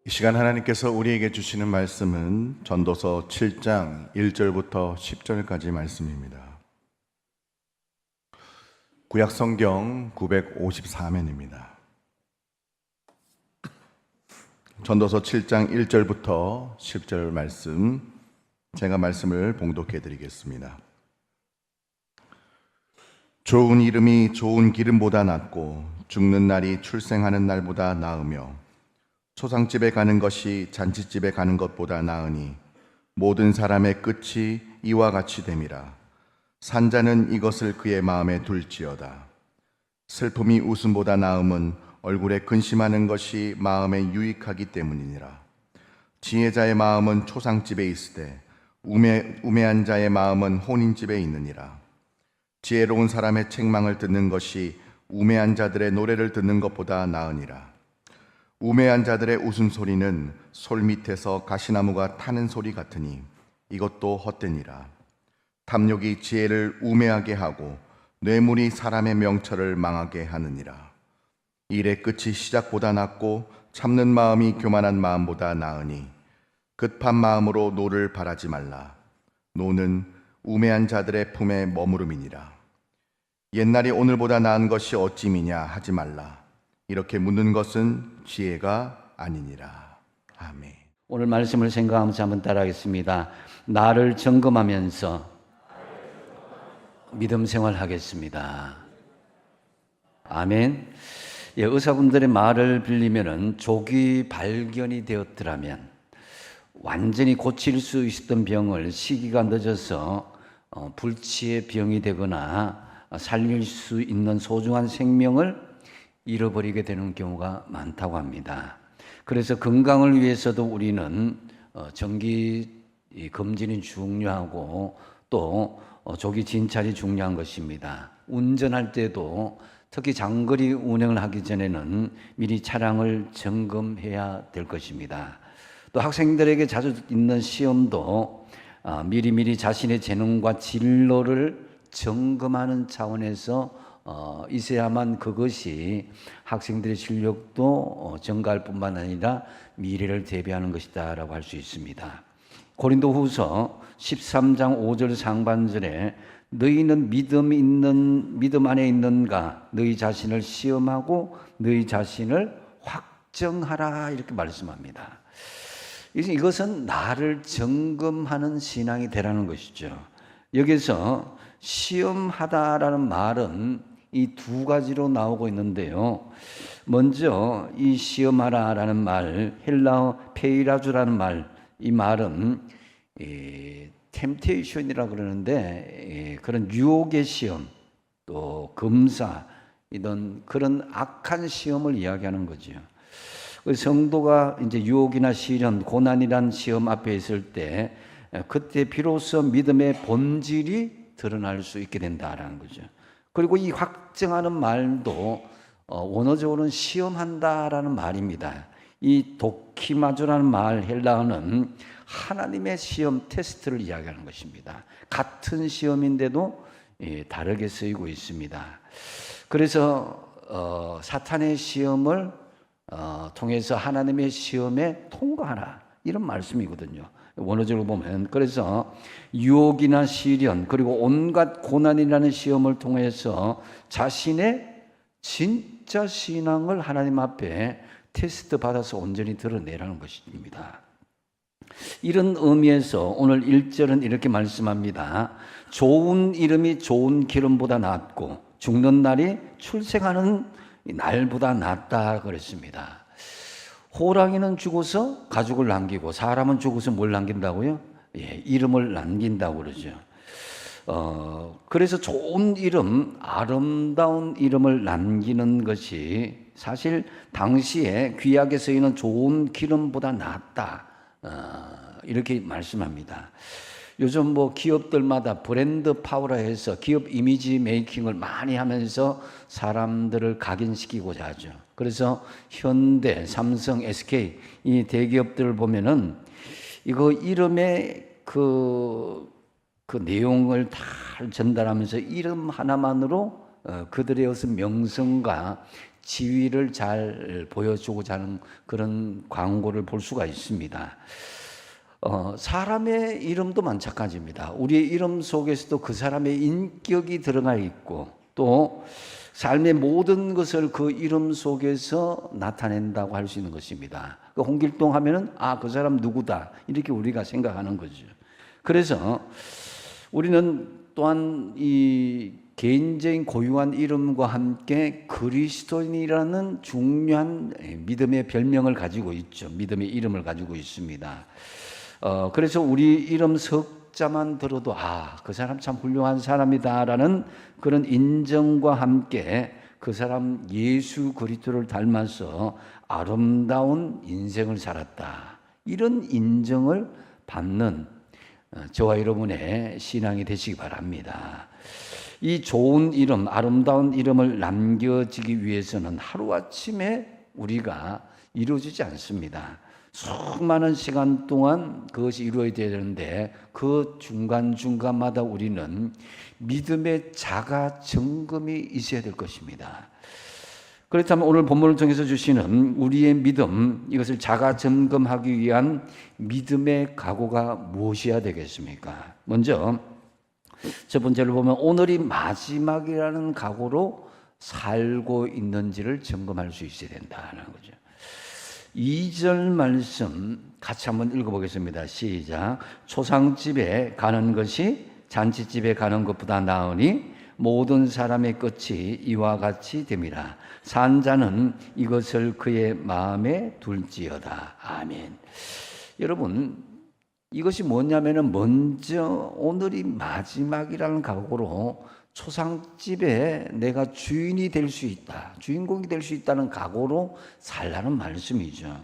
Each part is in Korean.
이 시간 하나님께서 우리에게 주시는 말씀은 전도서 7장 1절부터 10절까지 말씀입니다. 구약 성경 954면입니다. 전도서 7장 1절부터 10절 말씀, 제가 말씀을 봉독해 드리겠습니다. 좋은 이름이 좋은 기름보다 낫고 죽는 날이 출생하는 날보다 나으며 초상집에 가는 것이 잔치집에 가는 것보다 나으니 모든 사람의 끝이 이와 같이 됨이라. 산자는 이것을 그의 마음에 둘지어다. 슬픔이 웃음보다 나음은 얼굴에 근심하는 것이 마음에 유익하기 때문이니라. 지혜자의 마음은 초상집에 있으되 우매한 자의 마음은 혼인집에 있느니라. 지혜로운 사람의 책망을 듣는 것이 우매한 자들의 노래를 듣는 것보다 나으니라. 우매한 자들의 웃음소리는 솔 밑에서 가시나무가 타는 소리 같으니 이것도 헛되니라. 탐욕이 지혜를 우매하게 하고 뇌물이 사람의 명철을 망하게 하느니라. 일의 끝이 시작보다 낫고 참는 마음이 교만한 마음보다 나으니 급한 마음으로 노를 바라지 말라. 노는 우매한 자들의 품에 머무름이니라. 옛날이 오늘보다 나은 것이 어찌미냐 하지 말라. 이렇게 묻는 것은 지혜가 아니니라. 아멘. 오늘 말씀을 생각하면서 한번 따라하겠습니다. 나를 점검하면서 믿음 생활하겠습니다. 아멘. 예, 의사분들의 말을 빌리면은 조기 발견이 되었더라면 완전히 고칠 수 있었던 병을 시기가 늦어서 불치의 병이 되거나 살릴 수 있는 소중한 생명을 잃어버리게 되는 경우가 많다고 합니다. 그래서 건강을 위해서도 우리는 정기 검진이 중요하고 또 조기 진찰이 중요한 것입니다. 운전할 때도 특히 장거리 운행을 하기 전에는 미리 차량을 점검해야 될 것입니다. 또 학생들에게 자주 있는 시험도 미리미리 자신의 재능과 진로를 점검하는 차원에서 있어야만 그것이 학생들의 실력도 증가할 뿐만 아니라 미래를 대비하는 것이다 라고 할 수 있습니다. 고린도후서 13장 5절 상반절에 너희는 믿음 안에 있는가 너희 자신을 시험하고 너희 자신을 확정하라 이렇게 말씀합니다. 이것은 나를 점검하는 신앙이 되라는 것이죠. 여기서 시험하다라는 말은 이 두 가지로 나오고 있는데요. 먼저 이 시험하라라는 말, 헬라어 페이라주라는 말, 이 말은 템테이션이라고 그러는데 그런 유혹의 시험, 또 검사, 이런 그런 악한 시험을 이야기하는 거죠. 성도가 이제 유혹이나 시련, 고난이란 시험 앞에 있을 때 그때 비로소 믿음의 본질이 드러날 수 있게 된다라는 거죠. 그리고 이 확정하는 말도 원어적으로는 시험한다라는 말입니다. 이 도키마주라는 말 헬라어는 하나님의 시험 테스트를 이야기하는 것입니다. 같은 시험인데도 다르게 쓰이고 있습니다. 그래서 사탄의 시험을 통해서 하나님의 시험에 통과하라 이런 말씀이거든요. 원어적으로 보면 그래서 유혹이나 시련 그리고 온갖 고난이라는 시험을 통해서 자신의 진짜 신앙을 하나님 앞에 테스트 받아서 온전히 드러내라는 것입니다. 이런 의미에서 오늘 1절은 이렇게 말씀합니다. 좋은 이름이 좋은 기름보다 낫고 죽는 날이 출생하는 날보다 낫다 그랬습니다. 호랑이는 죽어서 가죽을 남기고 사람은 죽어서 뭘 남긴다고요? 예, 이름을 남긴다고 그러죠. 그래서 좋은 이름, 아름다운 이름을 남기는 것이 사실 당시에 귀하게 쓰이는 좋은 기름보다 낫다. 이렇게 말씀합니다. 요즘 뭐 기업들마다 브랜드 파워라 해서 기업 이미지 메이킹을 많이 하면서 사람들을 각인시키고자 하죠. 그래서 현대, 삼성, SK 이 대기업들을 보면은 이거 이름의 그 내용을 다 전달하면서 이름 하나만으로 그들의 어떤 명성과 지위를 잘 보여주고자 하는 그런 광고를 볼 수가 있습니다. 사람의 이름도 마찬가지입니다. 우리의 이름 속에서도 그 사람의 인격이 들어가 있고 또 삶의 모든 것을 그 이름 속에서 나타낸다고 할 수 있는 것입니다. 홍길동 하면은 그 사람 누구다 이렇게 우리가 생각하는 거죠. 그래서 우리는 또한 이 개인적인 고유한 이름과 함께 그리스도인이라는 중요한 믿음의 별명을 가지고 있죠. 믿음의 이름을 가지고 있습니다. 그래서 우리 이름 석자만 들어도 그 사람 참 훌륭한 사람이다라는 그런 인정과 함께 그 사람 예수 그리스도를 닮아서 아름다운 인생을 살았다. 이런 인정을 받는 저와 여러분의 신앙이 되시기 바랍니다. 이 좋은 이름, 아름다운 이름을 남겨지기 위해서는 하루아침에 우리가 이루어지지 않습니다. 수많은 시간 동안 그것이 이루어져야 되는데 그 중간중간마다 우리는 믿음의 자가 점검이 있어야 될 것입니다. 그렇다면 오늘 본문을 통해서 주시는 우리의 믿음, 이것을 자가 점검하기 위한 믿음의 각오가 무엇이어야 되겠습니까? 먼저 첫 번째로 보면 오늘이 마지막이라는 각오로 살고 있는지를 점검할 수 있어야 된다는 거죠. 2절 말씀 같이 한번 읽어보겠습니다. 시작. 초상집에 가는 것이 잔치집에 가는 것보다 나으니 모든 사람의 끝이 이와 같이 됨이라. 산자는 이것을 그의 마음에 둘지어다. 아멘. 여러분, 이것이 뭐냐면은 먼저 오늘이 마지막이라는 각오로 초상집에 내가 주인이 될 수 있다, 주인공이 될 수 있다는 각오로 살라는 말씀이죠.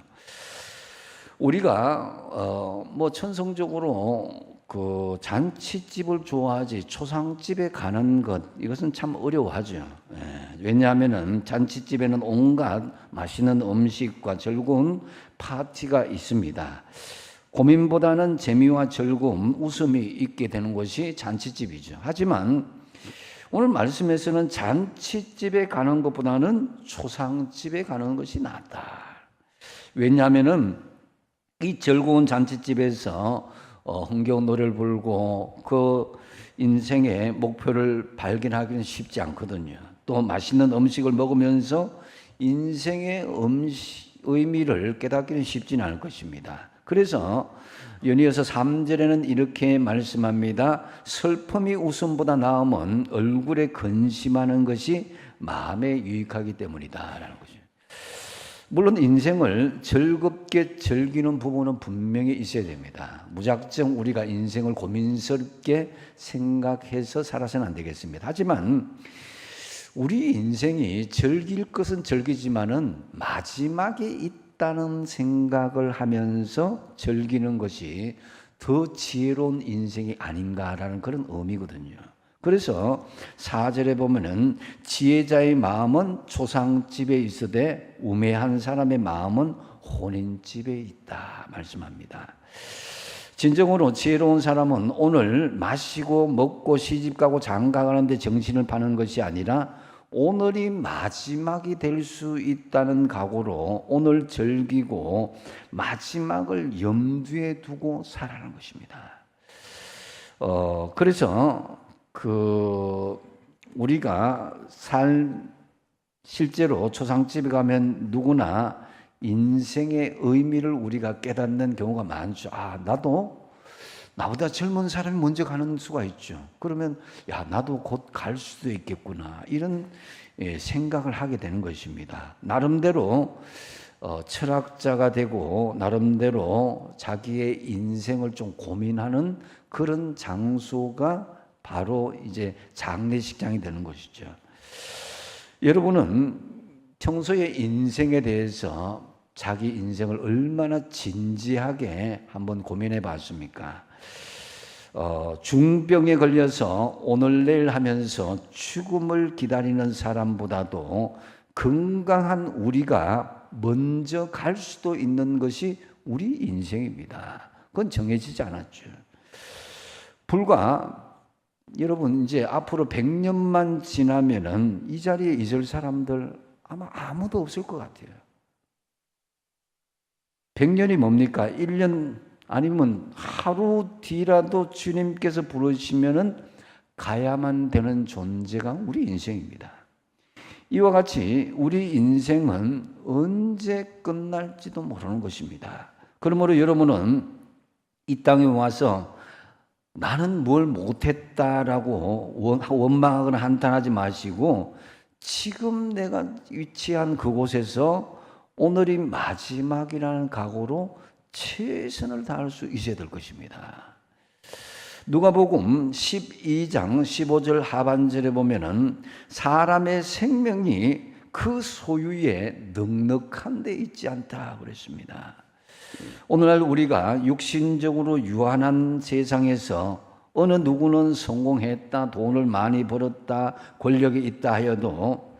우리가 천성적으로 그 잔치집을 좋아하지 초상집에 가는 것 이것은 참 어려워하죠. 왜냐하면은 잔치집에는 온갖 맛있는 음식과 즐거운 파티가 있습니다. 고민보다는 재미와 즐거움, 웃음이 있게 되는 것이 잔치집이죠. 하지만 오늘 말씀에서는 잔치집에 가는 것보다는 초상집에 가는 것이 낫다. 왜냐하면은 이 즐거운 잔치집에서 흥겨운 노래를 부르고 그 인생의 목표를 발견하기는 쉽지 않거든요. 또 맛있는 음식을 먹으면서 인생의 의미를 깨닫기는 쉽지는 않을 것입니다. 그래서 연이어서 3절에는 이렇게 말씀합니다. 슬픔이 웃음보다 나음은 얼굴에 근심하는 것이 마음에 유익하기 때문이다 라는 거죠. 물론 인생을 즐겁게 즐기는 부분은 분명히 있어야 됩니다. 무작정 우리가 인생을 고민스럽게 생각해서 살아서는 안 되겠습니다. 하지만 우리 인생이 즐길 것은 즐기지만은 마지막에 있다는 생각을 하면서 즐기는 것이 더 지혜로운 인생이 아닌가라는 그런 의미거든요. 그래서 4절에 보면은 지혜자의 마음은 초상집에 있으되 우매한 사람의 마음은 혼인집에 있다 말씀합니다. 진정으로 지혜로운 사람은 오늘 마시고 먹고 시집가고 장가가는데 정신을 파는 것이 아니라 오늘이 마지막이 될 수 있다는 각오로 오늘 즐기고 마지막을 염두에 두고 살아가는 것입니다. 그래서 우리가 실제로 초상집에 가면 누구나 인생의 의미를 우리가 깨닫는 경우가 많죠. 나도 나보다 젊은 사람이 먼저 가는 수가 있죠. 그러면 나도 곧 갈 수도 있겠구나 이런 생각을 하게 되는 것입니다. 나름대로 철학자가 되고 나름대로 자기의 인생을 좀 고민하는 그런 장소가 바로 이제 장례식장이 되는 것이죠. 여러분은 평소에 인생에 대해서 자기 인생을 얼마나 진지하게 한번 고민해 봤습니까? 중병에 걸려서 오늘 내일 하면서 죽음을 기다리는 사람보다도 건강한 우리가 먼저 갈 수도 있는 것이 우리 인생입니다. 그건 정해지지 않았죠. 불과 여러분 이제 앞으로 100년만 지나면은 이 자리에 있을 사람들 아마 아무도 없을 것 같아요. 100년이 뭡니까? 1년 아니면 하루 뒤라도 주님께서 부르시면은 가야만 되는 존재가 우리 인생입니다. 이와 같이 우리 인생은 언제 끝날지도 모르는 것입니다. 그러므로 여러분은 이 땅에 와서 나는 뭘 못했다라고 원망하거나 한탄하지 마시고 지금 내가 위치한 그곳에서 오늘이 마지막이라는 각오로 최선을 다할 수 있어야 될 것입니다. 누가복음 12장 15절 하반절에 보면은 사람의 생명이 그 소유에 넉넉한 데 있지 않다 그랬습니다. 오늘날 우리가 육신적으로 유한한 세상에서 어느 누구는 성공했다, 돈을 많이 벌었다, 권력이 있다 하여도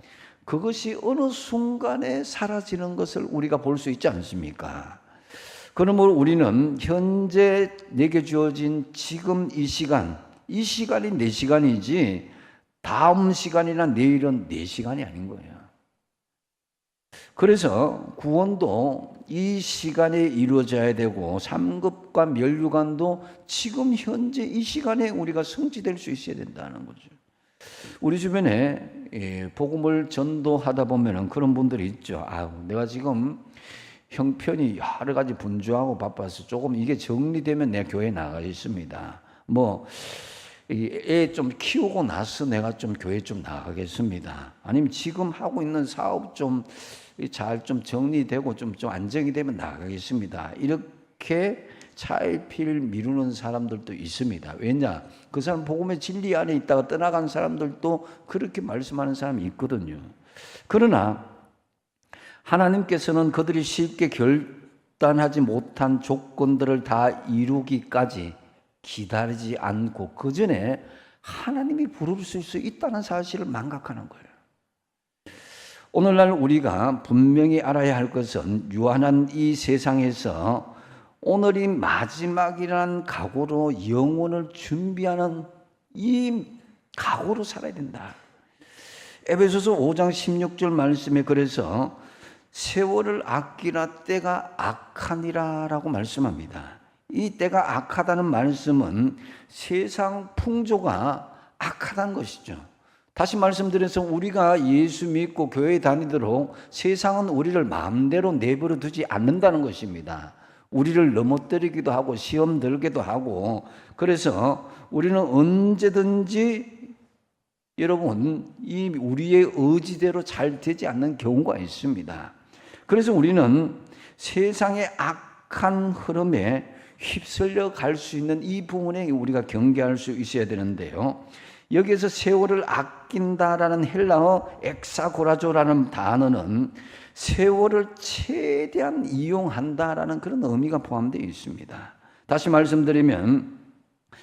그것이 어느 순간에 사라지는 것을 우리가 볼 수 있지 않습니까? 그러므로 우리는 현재 내게 주어진 지금 이 시간이 내 시간이지 다음 시간이나 내일은 내 시간이 아닌 거예요. 그래서 구원도 이 시간에 이루어져야 되고 삼급과 멸류관도 지금 현재 이 시간에 우리가 성취될 수 있어야 된다는 거죠. 우리 주변에 복음을 전도하다 보면은 그런 분들이 있죠. 내가 지금 형편이 여러 가지 분주하고 바빠서 조금 이게 정리되면 내 교회에 나가 있습니다. 애 좀 키우고 나서 내가 좀 교회 좀 나가겠습니다. 아니면 지금 하고 있는 사업 좀 잘 좀 정리되고 좀 안정이 되면 나가겠습니다. 이렇게 차일피일 미루는 사람들도 있습니다. 왜냐? 그 사람 복음의 진리 안에 있다가 떠나간 사람들도 그렇게 말씀하는 사람이 있거든요. 그러나 하나님께서는 그들이 쉽게 결단하지 못한 조건들을 다 이루기까지 기다리지 않고 그 전에 하나님이 부르실 수 있다는 사실을 망각하는 거예요. 오늘날 우리가 분명히 알아야 할 것은 유한한 이 세상에서 오늘이 마지막이라는 각오로 영혼을 준비하는 이 각오로 살아야 된다. 에베소서 5장 16절 말씀에 그래서 세월을 아끼라 때가 악하니라 라고 말씀합니다. 이 때가 악하다는 말씀은 세상 풍조가 악하다는 것이죠. 다시 말씀드려서 우리가 예수 믿고 교회 다니도록 세상은 우리를 마음대로 내버려 두지 않는다는 것입니다. 우리를 넘어뜨리기도 하고 시험 들기도 하고 그래서 우리는 언제든지 여러분 이 우리의 의지대로 잘 되지 않는 경우가 있습니다. 그래서 우리는 세상의 악한 흐름에 휩쓸려 갈 수 있는 이 부분에 우리가 경계할 수 있어야 되는데요. 여기에서 세월을 아낀다라는 헬라어 엑사고라조라는 단어는 세월을 최대한 이용한다라는 그런 의미가 포함되어 있습니다. 다시 말씀드리면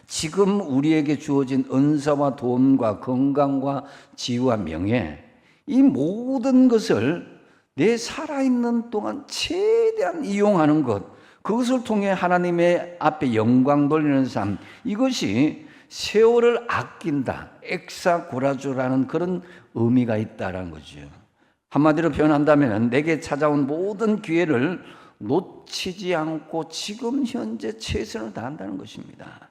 지금 우리에게 주어진 은사와 돈과 건강과 지위와 명예 이 모든 것을 내 살아있는 동안 최대한 이용하는 것 그것을 통해 하나님의 앞에 영광 돌리는 삶 이것이 세월을 아낀다 엑사고라조라는 그런 의미가 있다는 거죠. 한마디로 표현한다면 내게 찾아온 모든 기회를 놓치지 않고 지금 현재 최선을 다한다는 것입니다.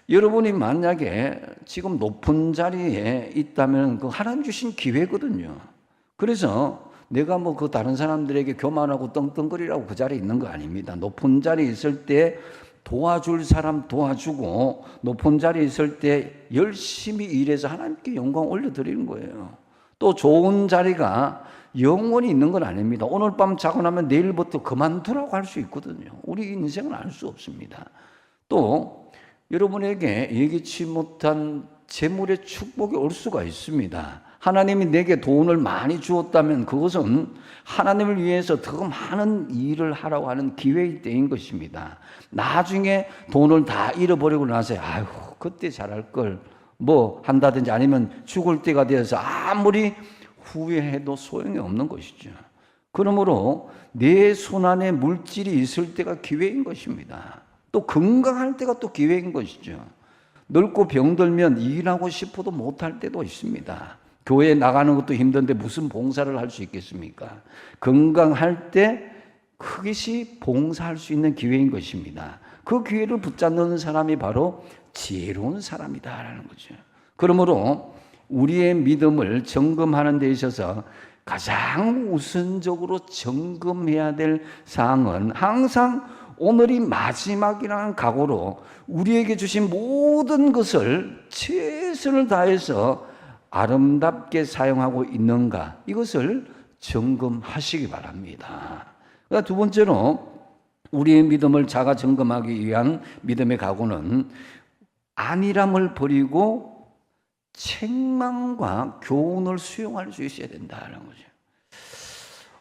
여러분이 만약에 지금 높은 자리에 있다면 그 하나님 주신 기회거든요. 그래서 내가 그 다른 사람들에게 교만하고 떵떵거리라고 그 자리에 있는 거 아닙니다. 높은 자리에 있을 때 도와줄 사람 도와주고 높은 자리에 있을 때 열심히 일해서 하나님께 영광 올려드리는 거예요. 또 좋은 자리가 영원히 있는 건 아닙니다. 오늘 밤 자고 나면 내일부터 그만두라고 할 수 있거든요. 우리 인생은 알 수 없습니다. 또 여러분에게 예기치 못한 재물의 축복이 올 수가 있습니다. 하나님이 내게 돈을 많이 주었다면 그것은 하나님을 위해서 더 많은 일을 하라고 하는 기회의 때인 것입니다. 나중에 돈을 다 잃어버리고 나서 그때 잘할 걸 한다든지 아니면 죽을 때가 되어서 아무리 후회해도 소용이 없는 것이죠. 그러므로 내 손안에 물질이 있을 때가 기회인 것입니다. 또 건강할 때가 또 기회인 것이죠. 늙고 병들면 일하고 싶어도 못할 때도 있습니다. 교회에 나가는 것도 힘든데 무슨 봉사를 할 수 있겠습니까? 건강할 때 그것이 봉사할 수 있는 기회인 것입니다. 그 기회를 붙잡는 사람이 바로 지혜로운 사람이다라는 거죠. 그러므로 우리의 믿음을 점검하는 데 있어서 가장 우선적으로 점검해야 될 사항은 항상 오늘이 마지막이라는 각오로 우리에게 주신 모든 것을 최선을 다해서 아름답게 사용하고 있는가, 이것을 점검하시기 바랍니다. 그러니까 두 번째로 우리의 믿음을 자가 점검하기 위한 믿음의 각오는 안일함을 버리고 책망과 교훈을 수용할 수 있어야 된다는 거죠.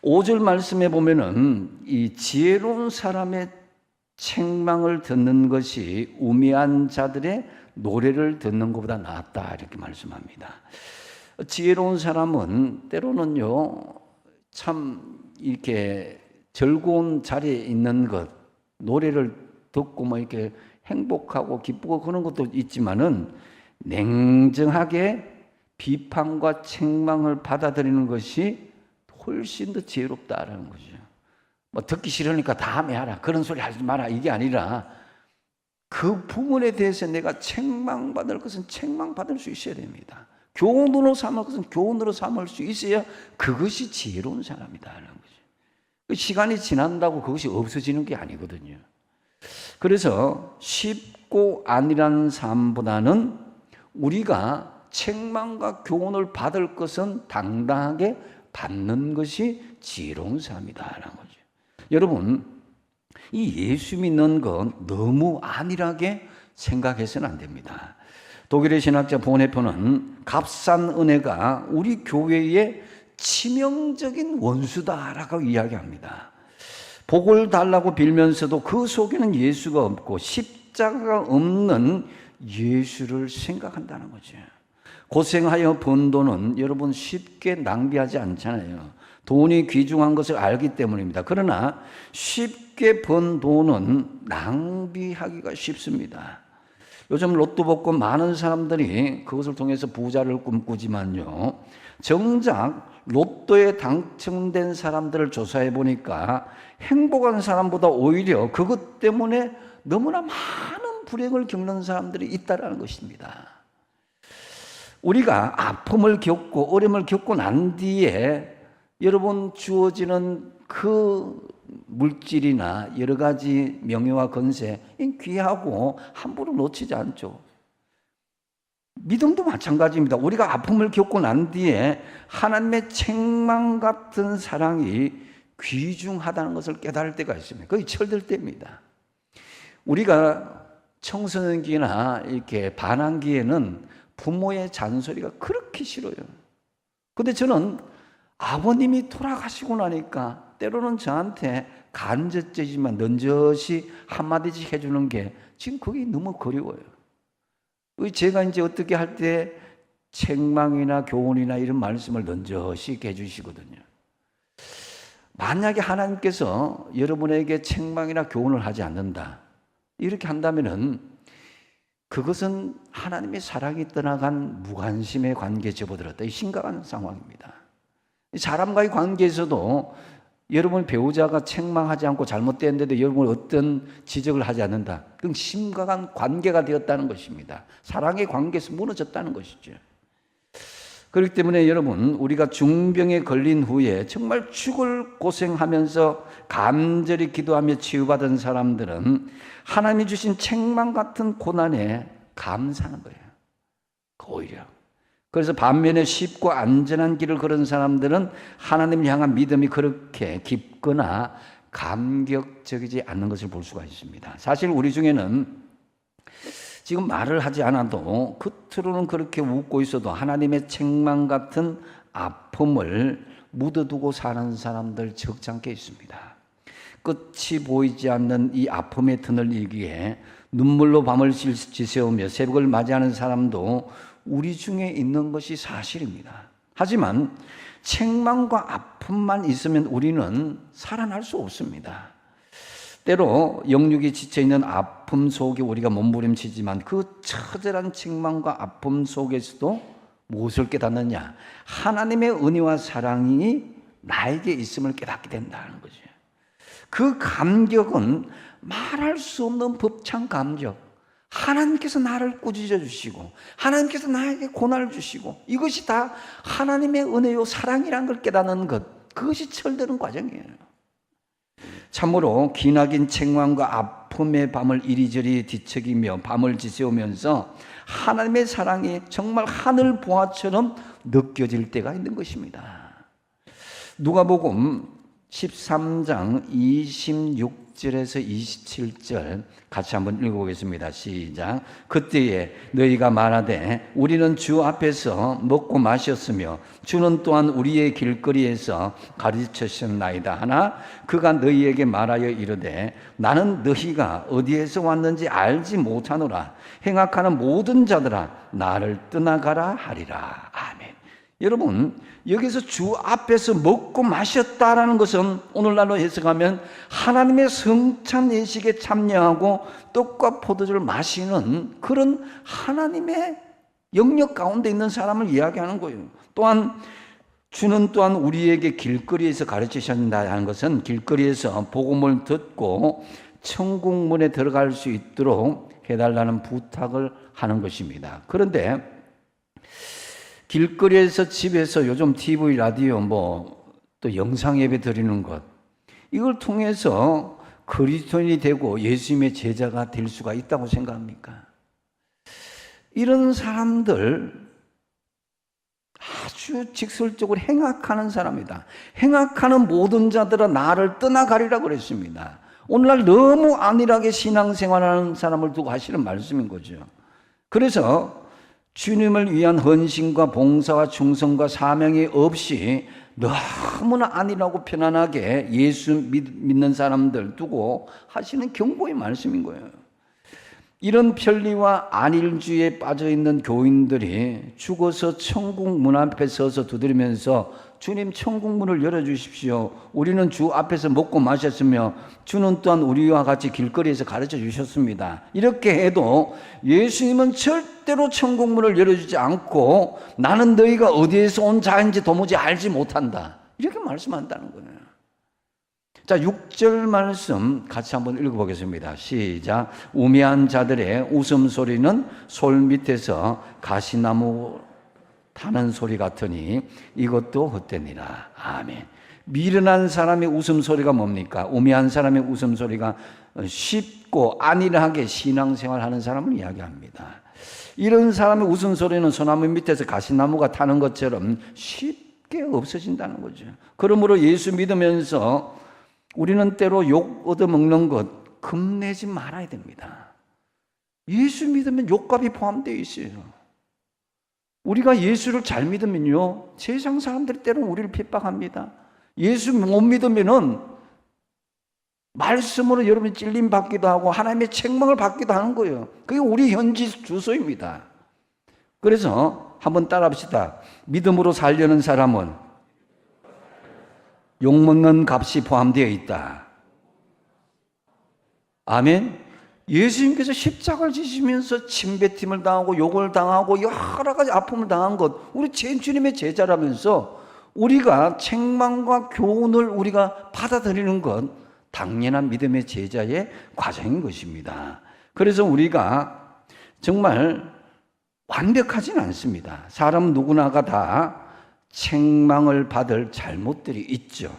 5절 말씀에 보면은 이 지혜로운 사람의 책망을 듣는 것이 우매한 자들의 노래를 듣는 것보다 낫다, 이렇게 말씀합니다. 지혜로운 사람은 때로는요, 참 이렇게 즐거운 자리에 있는 것, 노래를 듣고 뭐 이렇게 행복하고 기쁘고 그런 것도 있지만은 냉정하게 비판과 책망을 받아들이는 것이 훨씬 더 지혜롭다라는 거죠. 뭐 듣기 싫으니까 다음에 하라, 그런 소리 하지 마라, 이게 아니라 그 부분에 대해서 내가 책망받을 것은 책망받을 수 있어야 됩니다. 교훈으로 삼을 것은 교훈으로 삼을 수 있어야 그것이 지혜로운 사람이다라는 거죠. 시간이 지난다고 그것이 없어지는 게 아니거든요. 그래서 쉽고 안일한 삶보다는 우리가 책망과 교훈을 받을 것은 당당하게 받는 것이 지혜로운 삶이다라는 거죠. 여러분, 이 예수 믿는 건 너무 안일하게 생각해서는 안 됩니다. 독일의 신학자 보네포는 값싼 은혜가 우리 교회의 치명적인 원수다라고 이야기합니다. 복을 달라고 빌면서도 그 속에는 예수가 없고 십자가가 없는 예수를 생각한다는 거죠. 고생하여 번 돈은 여러분 쉽게 낭비하지 않잖아요. 돈이 귀중한 것을 알기 때문입니다. 그러나 쉽게 번 돈은 낭비하기가 쉽습니다. 요즘 로또 복권 많은 사람들이 그것을 통해서 부자를 꿈꾸지만요, 정작 로또에 당첨된 사람들을 조사해 보니까 행복한 사람보다 오히려 그것 때문에 너무나 많은 불행을 겪는 사람들이 있다는 것입니다. 우리가 아픔을 겪고 어려움을 겪고 난 뒤에 여러분 주어지는 그 물질이나 여러 가지 명예와 건세, 귀하고 함부로 놓치지 않죠. 믿음도 마찬가지입니다. 우리가 아픔을 겪고 난 뒤에 하나님의 책망 같은 사랑이 귀중하다는 것을 깨달을 때가 있습니다. 그게 철들 때입니다. 우리가 청소년기나 이렇게 반항기에는 부모의 잔소리가 그렇게 싫어요. 근데 저는 아버님이 돌아가시고 나니까 때로는 저한테 간접적이지만 넌저시 한마디씩 해주는 게 지금 그게 너무 그리워요. 제가 이제 어떻게 할 때 책망이나 교훈이나 이런 말씀을 넌저시 해주시거든요. 만약에 하나님께서 여러분에게 책망이나 교훈을 하지 않는다, 이렇게 한다면은 그것은 하나님의 사랑이 떠나간 무관심의 관계에 접어들었다. 이 심각한 상황입니다. 사람과의 관계에서도 여러분 배우자가 책망하지 않고 잘못됐는데도 여러분이 어떤 지적을 하지 않는다, 그건 심각한 관계가 되었다는 것입니다. 사랑의 관계에서 무너졌다는 것이죠. 그렇기 때문에 여러분, 우리가 중병에 걸린 후에 정말 죽을 고생하면서 간절히 기도하며 치유받은 사람들은 하나님이 주신 책망 같은 고난에 감사하는 거예요. 오히려. 그래서 반면에 쉽고 안전한 길을 걸은 사람들은 하나님을 향한 믿음이 그렇게 깊거나 감격적이지 않는 것을 볼 수가 있습니다. 사실 우리 중에는 지금 말을 하지 않아도 겉으로는 그렇게 웃고 있어도 하나님의 책망 같은 아픔을 묻어두고 사는 사람들 적잖게 있습니다. 끝이 보이지 않는 이 아픔의 틈을 이기에 눈물로 밤을 지새우며 새벽을 맞이하는 사람도 우리 중에 있는 것이 사실입니다. 하지만 책망과 아픔만 있으면 우리는 살아날 수 없습니다. 때로 영육이 지쳐있는 아픔 속에 우리가 몸부림치지만 그 처절한 책망과 아픔 속에서도 무엇을 깨닫느냐? 하나님의 은혜와 사랑이 나에게 있음을 깨닫게 된다는 거죠. 그 감격은 말할 수 없는 벅찬 감격. 하나님께서 나를 꾸짖어 주시고 하나님께서 나에게 고난을 주시고 이것이 다 하나님의 은혜요 사랑이라는 걸 깨닫는 것, 그것이 철드는 과정이에요. 참으로 기나긴 책망과 아픔의 밤을 이리저리 뒤척이며 밤을 지새우면서 하나님의 사랑이 정말 하늘 보화처럼 느껴질 때가 있는 것입니다. 누가복음 13장 26절에서 27절 같이 한번 읽어보겠습니다. 시작. 그때에 너희가 말하되 우리는 주 앞에서 먹고 마셨으며 주는 또한 우리의 길거리에서 가르치셨나이다 하나 그가 너희에게 말하여 이르되 나는 너희가 어디에서 왔는지 알지 못하노라. 행악하는 모든 자들아 나를 떠나가라 하리라. 아멘. 여러분, 여기서 주 앞에서 먹고 마셨다라는 것은 오늘날로 해석하면 하나님의 성찬 예식에 참여하고 떡과 포도주를 마시는 그런 하나님의 영역 가운데 있는 사람을 이야기하는 거예요. 또한 주는 또한 우리에게 길거리에서 가르치셨다 하는 것은 길거리에서 복음을 듣고 천국문에 들어갈 수 있도록 해달라는 부탁을 하는 것입니다. 그런데 길거리에서 집에서 요즘 TV, 라디오, 또 영상 예배 드리는 것, 이걸 통해서 그리스도인이 되고 예수님의 제자가 될 수가 있다고 생각합니까? 이런 사람들 아주 직설적으로 행악하는 사람이다. 행악하는 모든 자들아 나를 떠나가리라고 그랬습니다. 오늘날 너무 안일하게 신앙생활하는 사람을 두고 하시는 말씀인 거죠. 그래서 주님을 위한 헌신과 봉사와 충성과 사명이 없이 너무나 안일하고 편안하게 예수 믿는 사람들 두고 하시는 경고의 말씀인 거예요. 이런 편리와 안일주의에 빠져있는 교인들이 죽어서 천국 문 앞에 서서 두드리면서 주님 천국문을 열어주십시오. 우리는 주 앞에서 먹고 마셨으며 주는 또한 우리와 같이 길거리에서 가르쳐 주셨습니다. 이렇게 해도 예수님은 절대로 천국문을 열어주지 않고 나는 너희가 어디에서 온 자인지 도무지 알지 못한다. 이렇게 말씀한다는 거예요. 자, 6절 말씀 같이 한번 읽어보겠습니다. 시작. 우매한 자들의 웃음소리는 솔 밑에서 가시나무 타는 소리 같으니 이것도 헛되니라. 아멘. 미련한 사람의 웃음소리가 뭡니까? 우매한 사람의 웃음소리가 쉽고 안일하게 신앙생활하는 사람을 이야기합니다. 이런 사람의 웃음소리는 소나무 밑에서 가시나무가 타는 것처럼 쉽게 없어진다는 거죠. 그러므로 예수 믿으면서 우리는 때로 욕 얻어먹는 것 겁내지 말아야 됩니다. 예수 믿으면 욕값이 포함되어 있어요. 우리가 예수를 잘 믿으면요, 세상 사람들이 때로는 우리를 핍박합니다. 예수 못 믿으면은 말씀으로 여러분이 찔림 받기도 하고 하나님의 책망을 받기도 하는 거예요. 그게 우리 현지 주소입니다. 그래서 한번 따라합시다. 믿음으로 살려는 사람은 욕먹는 값이 포함되어 있다. 아멘. 예수님께서 십자가를 지시면서 침뱉음을 당하고 욕을 당하고 여러 가지 아픔을 당한 것, 우리 주님의 제자라면서 우리가 책망과 교훈을 우리가 받아들이는 것 당연한 믿음의 제자의 과정인 것입니다. 그래서 우리가 정말 완벽하진 않습니다. 사람 누구나가 다 책망을 받을 잘못들이 있죠.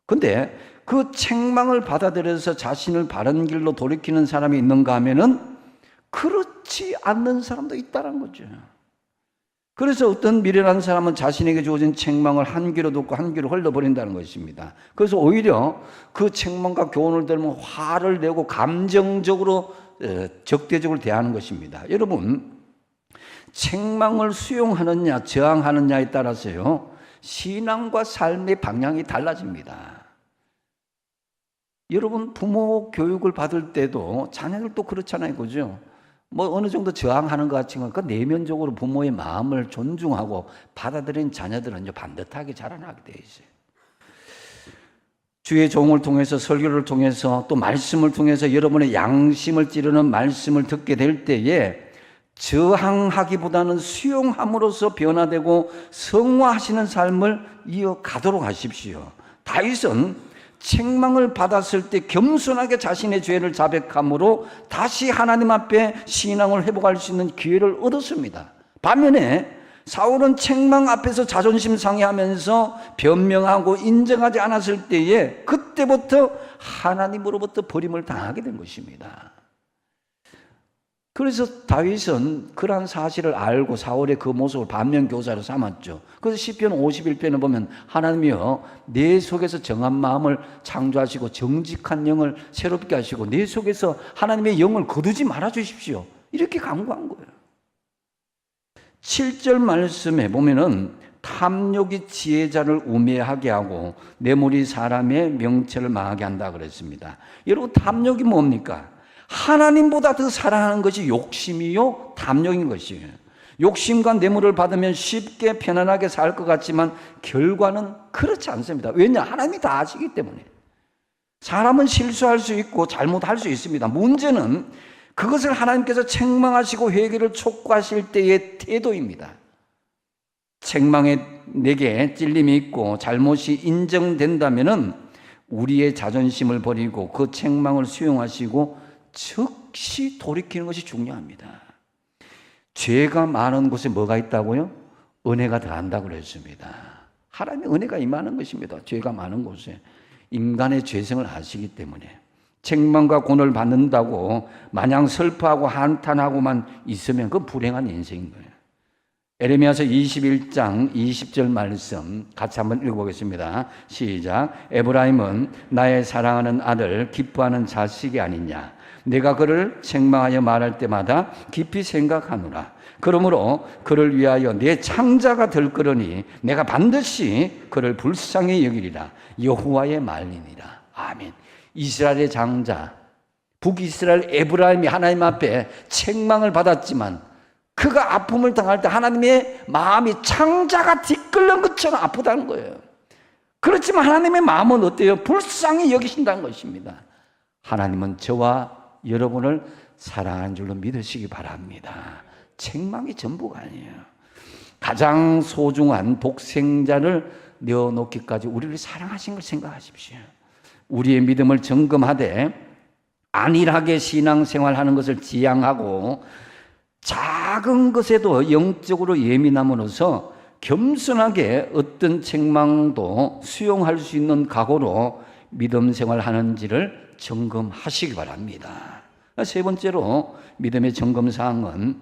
근데 그 책망을 받아들여서 자신을 바른 길로 돌이키는 사람이 있는가 하면은 그렇지 않는 사람도 있다는 거죠. 그래서 어떤 미련한 사람은 자신에게 주어진 책망을 한 귀로 듣고 한 귀로 흘려버린다는 것입니다. 그래서 오히려 그 책망과 교훈을 들으면 화를 내고 감정적으로 적대적으로 대하는 것입니다. 여러분, 책망을 수용하느냐 저항하느냐에 따라서요 신앙과 삶의 방향이 달라집니다. 여러분, 부모 교육을 받을 때도 자녀들도 그렇잖아요, 그죠? 어느 정도 저항하는 것 같지만 그 내면적으로 부모의 마음을 존중하고 받아들인 자녀들은 반듯하게 자라나게 돼 있어요. 주의 종을 통해서 설교를 통해서 또 말씀을 통해서 여러분의 양심을 찌르는 말씀을 듣게 될 때에 저항하기보다는 수용함으로써 변화되고 성화하시는 삶을 이어가도록 하십시오. 다윗은 책망을 받았을 때 겸손하게 자신의 죄를 자백함으로 다시 하나님 앞에 신앙을 회복할 수 있는 기회를 얻었습니다. 반면에 사울은 책망 앞에서 자존심 상해하면서 변명하고 인정하지 않았을 때에 그때부터 하나님으로부터 버림을 당하게 된 것입니다. 그래서 다윗은 그러한 사실을 알고 사울의 그 모습을 반면교사로 삼았죠. 그래서 시편 51편을 보면 하나님이여 내 속에서 정한 마음을 창조하시고 정직한 영을 새롭게 하시고 내 속에서 하나님의 영을 거두지 말아 주십시오. 이렇게 간구한 거예요. 7절 말씀에 보면은 탐욕이 지혜자를 우매하게 하고 뇌물이 사람의 명체를 망하게 한다 그랬습니다. 여러분 탐욕이 뭡니까? 하나님보다 더 사랑하는 것이 욕심이요 탐욕인 것이에요. 욕심과 뇌물을 받으면 쉽게 편안하게 살 것 같지만 결과는 그렇지 않습니다. 왜냐? 하나님이 다 아시기 때문에. 사람은 실수할 수 있고 잘못할 수 있습니다. 문제는 그것을 하나님께서 책망하시고 회개를 촉구하실 때의 태도입니다. 책망에 내게 찔림이 있고 잘못이 인정된다면은 우리의 자존심을 버리고 그 책망을 수용하시고 즉시 돌이키는 것이 중요합니다. 죄가 많은 곳에 뭐가 있다고요? 은혜가 더한다고 그랬습니다. 하나님의 은혜가 임하는 것입니다. 죄가 많은 곳에. 인간의 죄성을 아시기 때문에. 책망과 고난을 받는다고 마냥 슬퍼하고 한탄하고만 있으면 그건 불행한 인생인 거예요. 에레미야서 21장 20절 말씀 같이 한번 읽어보겠습니다. 시작. 에브라임은 나의 사랑하는 아들 기뻐하는 자식이 아니냐. 내가 그를 책망하여 말할 때마다 깊이 생각하노라. 그러므로 그를 위하여 내 창자가 될 거러니 내가 반드시 그를 불쌍히 여기리라. 여호와의 말이니라. 아멘. 이스라엘의 장자 북이스라엘 에브라임이 하나님 앞에 책망을 받았지만 그가 아픔을 당할 때 하나님의 마음이 창자가 뒷걸른 것처럼 아프다는 거예요. 그렇지만 하나님의 마음은 어때요? 불쌍히 여기신다는 것입니다. 하나님은 저와 여러분을 사랑하는 줄로 믿으시기 바랍니다. 책망이 전부가 아니에요. 가장 소중한 독생자를 내어놓기까지 우리를 사랑하신 걸 생각하십시오. 우리의 믿음을 점검하되 안일하게 신앙생활하는 것을 지향하고 작은 것에도 영적으로 예민함으로써 겸손하게 어떤 책망도 수용할 수 있는 각오로 믿음 생활하는지를 점검하시기 바랍니다. 세 번째로 믿음의 점검사항은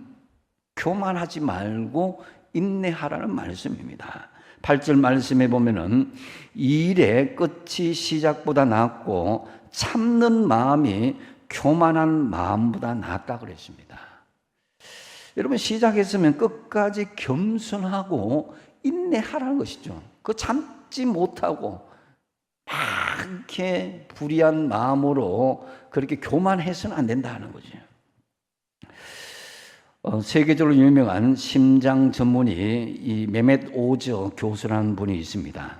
교만하지 말고 인내하라는 말씀입니다. 8절 말씀에 보면은 이 일의 끝이 시작보다 낫고 참는 마음이 교만한 마음보다 낫다 그랬습니다. 여러분 시작했으면 끝까지 겸손하고 인내하라는 것이죠. 그 참지 못하고 막 이렇게 불의한 마음으로 그렇게 교만해서는 안 된다는 거죠. 세계적으로 유명한 심장 전문의 이 메멧 오저 교수라는 분이 있습니다.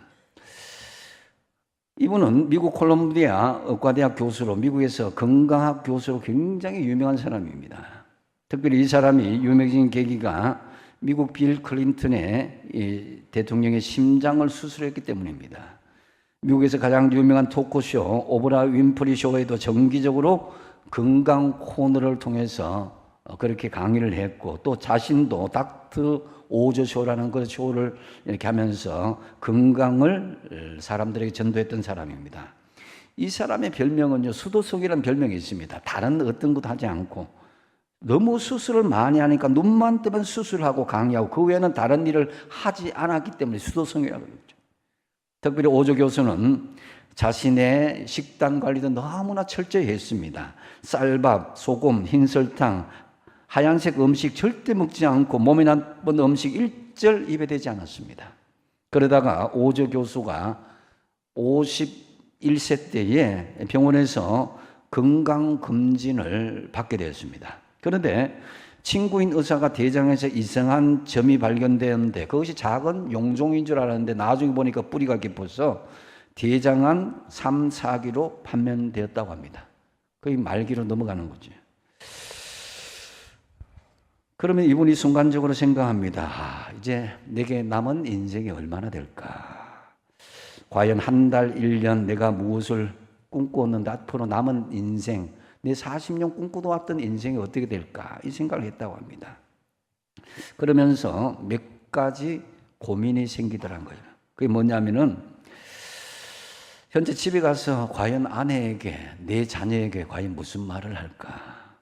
이분은 미국 콜롬비아 의과대학 교수로 미국에서 건강학 교수로 굉장히 유명한 사람입니다. 특별히 이 사람이 유명해진 계기가 미국 빌 클린턴의 이 대통령의 심장을 수술했기 때문입니다. 미국에서 가장 유명한 토크쇼 오프라 윈프리 쇼에도 정기적으로 건강 코너를 통해서 그렇게 강의를 했고 또 자신도 닥터 오저 쇼라는 그 쇼를 이렇게 하면서 건강을 사람들에게 전도했던 사람입니다. 이 사람의 별명은요 수도성이라는 별명이 있습니다. 다른 어떤 것도 하지 않고 너무 수술을 많이 하니까 눈만 뜨면 수술하고 강의하고 그 외에는 다른 일을 하지 않았기 때문에 수도성이라고 그러죠. 특별히 오조 교수는 자신의 식단 관리도 너무나 철저히 했습니다. 쌀밥, 소금, 흰설탕, 하얀색 음식 절대 먹지 않고 몸에 나쁜 음식 일절 입에 대지 않았습니다. 그러다가 오조 교수가 51세 때에 병원에서 건강검진을 받게 되었습니다. 그런데 친구인 의사가 대장에서 이상한 점이 발견되었는데 그것이 작은 용종인 줄 알았는데 나중에 보니까 뿌리가 깊어서 대장암 3, 4기로 판명되었다고 합니다. 거의 말기로 넘어가는 거죠. 그러면 이분이 순간적으로 생각합니다. 이제 내게 남은 인생이 얼마나 될까? 과연 한 달, 1년 내가 무엇을 꿈꾸었는데 앞으로 남은 인생, 내 40년 꿈꾸도 왔던 인생이 어떻게 될까? 이 생각을 했다고 합니다. 그러면서 몇 가지 고민이 생기더란 거예요. 그게 뭐냐면은 현재 집에 가서 과연 아내에게, 내 자녀에게 과연 무슨 말을 할까?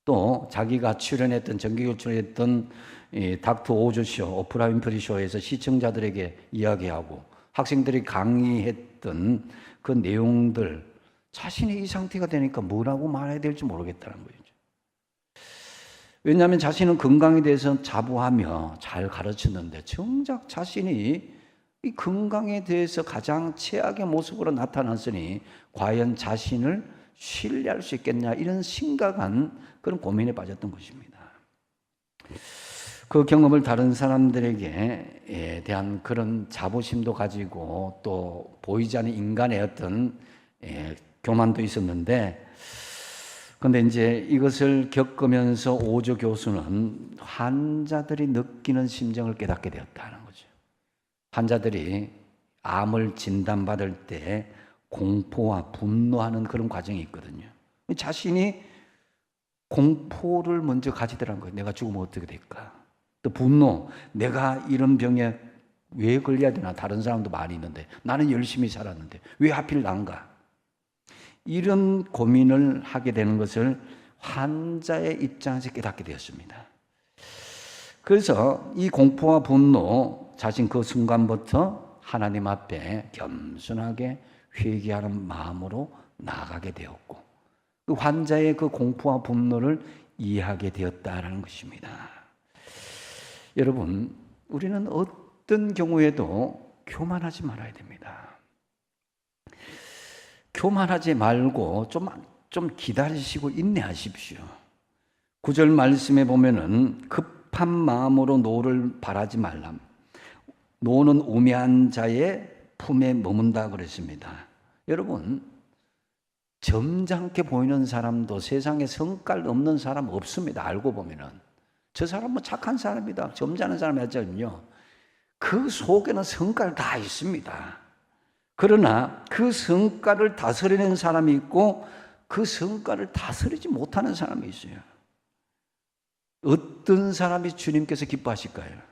또 자기가 출연했던, 정기적으로 출연했던 닥터 오즈 쇼, 오프라 윈프리 쇼에서 시청자들에게 이야기하고 학생들이 강의했던 그 내용들, 자신이 이 상태가 되니까 뭐라고 말해야 될지 모르겠다는 거죠. 왜냐하면 자신은 건강에 대해서 자부하며 잘 가르쳤는데 정작 자신이 이 건강에 대해서 가장 최악의 모습으로 나타났으니 과연 자신을 신뢰할 수 있겠냐, 이런 심각한 그런 고민에 빠졌던 것입니다. 그 경험을 다른 사람들에게 대한 그런 자부심도 가지고 또 보이지 않는 인간의 어떤 교만도 있었는데, 근데 이제 이것을 겪으면서 오조 교수는 환자들이 느끼는 심정을 깨닫게 되었다는 거죠. 환자들이 암을 진단받을 때 공포와 분노하는 그런 과정이 있거든요. 자신이 공포를 먼저 가지더라는 거예요. 내가 죽으면 어떻게 될까? 또 분노, 내가 이런 병에 왜 걸려야 되나? 다른 사람도 많이 있는데 나는 열심히 살았는데 왜 하필 난가? 이런 고민을 하게 되는 것을 환자의 입장에서 깨닫게 되었습니다. 그래서 이 공포와 분노, 자신 그 순간부터 하나님 앞에 겸손하게 회개하는 마음으로 나아가게 되었고, 그 환자의 그 공포와 분노를 이해하게 되었다라는 것입니다. 여러분, 우리는 어떤 경우에도 교만하지 말아야 됩니다. 교만하지 말고 좀 기다리시고 인내하십시오. 9절 말씀에 보면은 급한 마음으로 노를 바라지 말라. 노는 우매한 자의 품에 머문다 그랬습니다. 여러분, 점잖게 보이는 사람도 세상에 성깔 없는 사람 없습니다. 알고 보면은 저 사람은 착한 사람이다, 점잖은 사람이었잖아요. 그 속에는 성깔 다 있습니다. 그러나 그 성깔을 다스리는 사람이 있고 그 성깔을 다스리지 못하는 사람이 있어요. 어떤 사람이 주님께서 기뻐하실까요?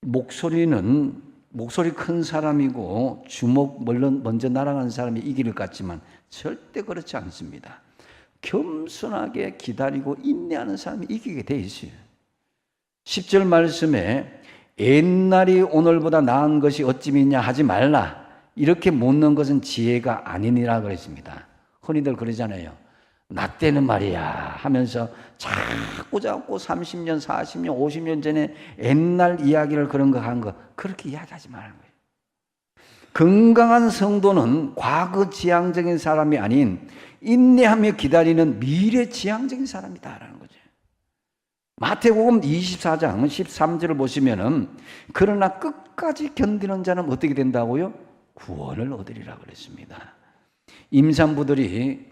목소리 큰 사람이고 주먹 먼저 날아가는 사람이 이길 것 같지만 절대 그렇지 않습니다. 겸손하게 기다리고 인내하는 사람이 이기게 돼 있어요. 10절 말씀에 옛날이 오늘보다 나은 것이 어찌미냐 하지 말라, 이렇게 묻는 것은 지혜가 아니니라 그랬습니다. 흔히들 그러잖아요. 나 때는 말이야 하면서 자꾸 30년, 40년, 50년 전에 옛날 이야기를 그런 거 한 거, 그렇게 이야기하지 말라는 거예요. 건강한 성도는 과거 지향적인 사람이 아닌 인내하며 기다리는 미래 지향적인 사람이다라는 거죠. 마태복음 24장 13절을 보시면은 그러나 끝까지 견디는 자는 어떻게 된다고요? 구원을 얻으리라 그랬습니다. 임산부들이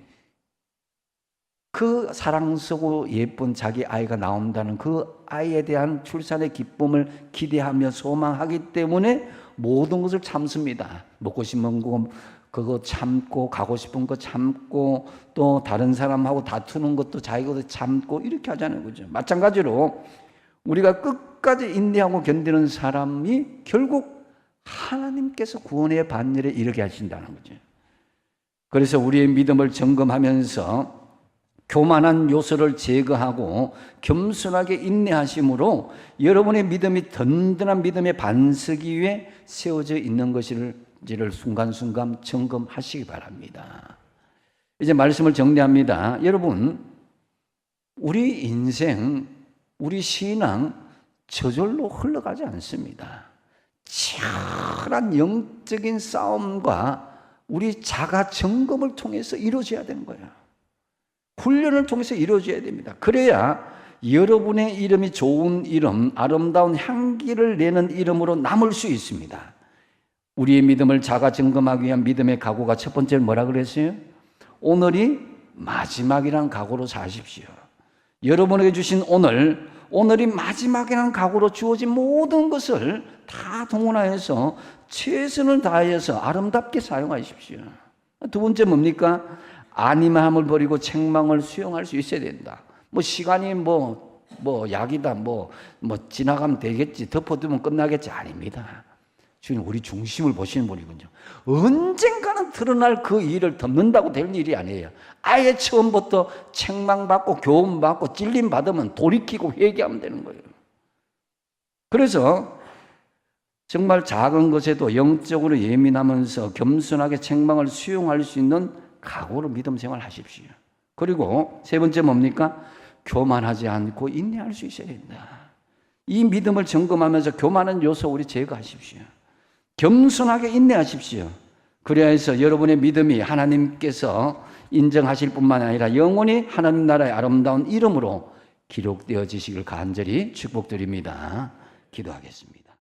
그 사랑스럽고 예쁜 자기 아이가 나온다는 그 아이에 대한 출산의 기쁨을 기대하며 소망하기 때문에 모든 것을 참습니다. 먹고 싶은 거 그거 참고, 가고 싶은 거 참고, 또 다른 사람하고 다투는 것도 자기가 참고, 이렇게 하자는 거죠. 마찬가지로 우리가 끝까지 인내하고 견디는 사람이 결국 하나님께서 구원의 반열에 이르게 하신다는 거죠. 그래서 우리의 믿음을 점검하면서 교만한 요소를 제거하고 겸손하게 인내하심으로 여러분의 믿음이 든든한 믿음의 반석이 위에 세워져 있는 것인지를 순간순간 점검하시기 바랍니다. 이제 말씀을 정리합니다. 여러분, 우리 인생, 우리 신앙 저절로 흘러가지 않습니다. 치열한 영적인 싸움과 우리 자가 점검을 통해서 이루어져야 되는 거예요. 훈련을 통해서 이루어져야 됩니다. 그래야 여러분의 이름이 좋은 이름, 아름다운 향기를 내는 이름으로 남을 수 있습니다. 우리의 믿음을 자가 점검하기 위한 믿음의 각오가 첫 번째는 뭐라 그랬어요? 오늘이 마지막이란 각오로 사십시오. 여러분에게 주신 오늘이 마지막이라는 각오로 주어진 모든 것을 다 동원하여서 최선을 다해서 아름답게 사용하십시오. 두 번째 뭡니까? 안임함을 버리고 책망을 수용할 수 있어야 된다. 시간이 약이다, 지나가면 되겠지, 덮어두면 끝나겠지. 아닙니다. 주님, 우리 중심을 보시는 분이군요. 언젠가는 드러날 그 일을 덮는다고 될 일이 아니에요. 아예 처음부터 책망받고 교훈받고 찔림받으면 돌이키고 회개하면 되는 거예요. 그래서 정말 작은 것에도 영적으로 예민하면서 겸손하게 책망을 수용할 수 있는 각오로 믿음 생활하십시오. 그리고 세 번째 뭡니까? 교만하지 않고 인내할 수 있어야 된다. 이 믿음을 점검하면서 교만한 요소 우리 제거하십시오. 겸손하게 인내하십시오. 그래야 해서 여러분의 믿음이 하나님께서 인정하실 뿐만 아니라 영원히 하나님 나라의 아름다운 이름으로 기록되어지시길 간절히 축복드립니다. 기도하겠습니다.